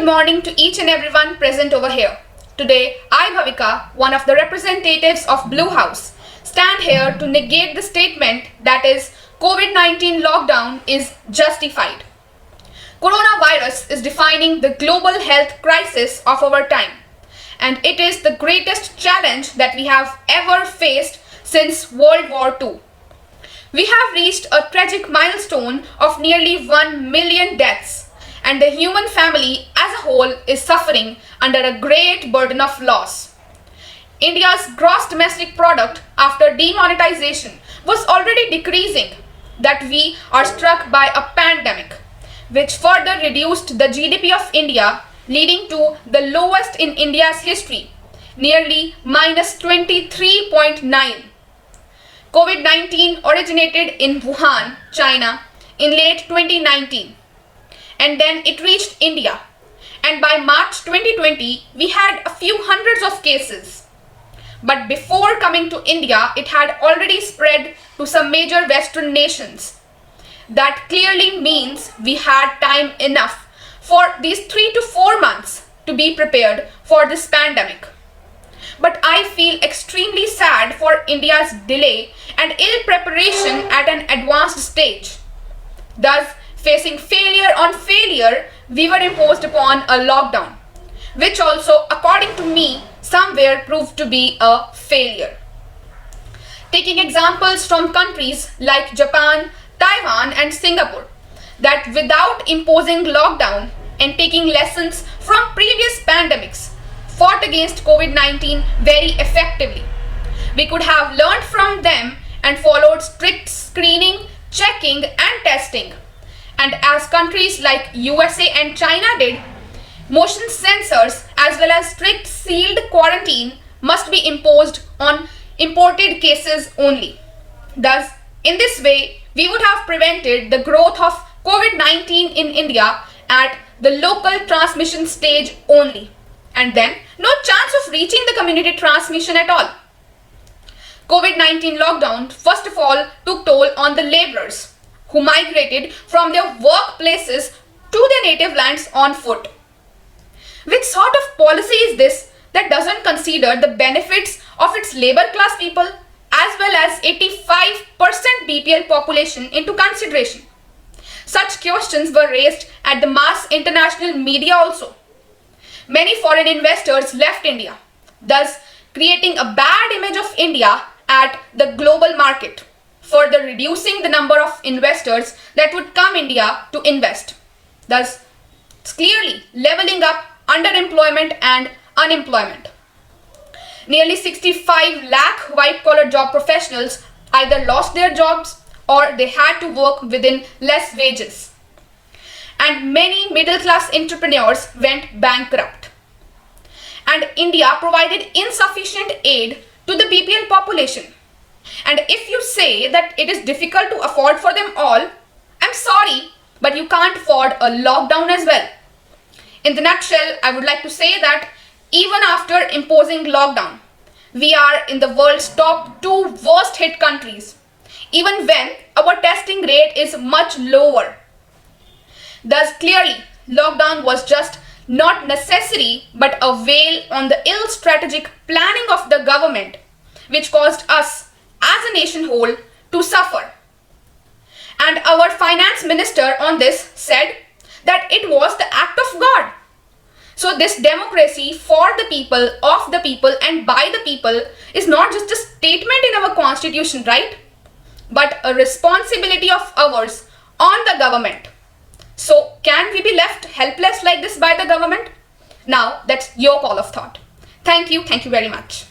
good morning to each and everyone present over here. Today, I, Bhavika, one of the representatives of Blue House, stand here to negate the statement that is COVID-19 lockdown is justified. Coronavirus is defining the global health crisis of our time, and it is the greatest challenge that we have ever faced since World War II. We have reached a tragic milestone of nearly 1 million deaths, and the human family as a whole is suffering under a great burden of loss. India's gross domestic product after demonetization was already decreasing, that we are struck by a pandemic, which further reduced the GDP of India, leading to the lowest in India's history, nearly minus 23.9. COVID-19 originated in Wuhan, China in late 2019, and then it reached India, and by March 2020 we had a few hundreds of cases. But before coming to India, it had already spread to some major Western nations. That clearly means we had time enough for these 3 to 4 months to be prepared for this pandemic. But I feel extremely sad for India's delay and ill preparation at an advanced stage. Thus, facing failure on failure, we were imposed upon a lockdown, which also, according to me, somewhere proved to be a failure. Taking examples from countries like Japan, Taiwan and Singapore, that without imposing lockdown and taking lessons from previous pandemics, fought against COVID-19 very effectively. We could have learned from them and followed strict screening, checking and testing. And as countries like USA and China did, motion sensors as well as strict sealed quarantine must be imposed on imported cases only. Thus, in this way, we would have prevented the growth of COVID-19 in India at the local transmission stage only, and then no chance of reaching the community transmission at all. COVID-19 lockdown first of all took toll on the laborers who migrated from their workplaces to their native lands on foot. Which sort of policy is this that doesn't consider the benefits of its labor class people as well as 85% BPL population into consideration? Such questions were raised at the mass international media also. Many foreign investors left India, thus creating a bad image of India at the global market, further reducing the number of investors that would come India to invest. Thus, it's clearly leveling up underemployment and unemployment. Nearly 65 lakh white-collar job professionals either lost their jobs or they had to work within less wages. And many middle-class entrepreneurs went bankrupt. And India provided insufficient aid to the BPL population. And if you say that it is difficult to afford for them all, I'm sorry, but you can't afford a lockdown as well. In the nutshell, I would like to say that even after imposing lockdown, we are in the world's top 2 worst hit countries, even when our testing rate is much lower. Thus, clearly, lockdown was just not necessary but a veil on the ill strategic planning of the government, which caused us as a nation whole to suffer. And our finance minister on this said that it was the act of God. So this democracy for the people, of the people and by the people is not just a statement in our constitution, right? But a responsibility of ours on the government. So can we be left helpless like this by the government? Now that's your call of thought. Thank you very much.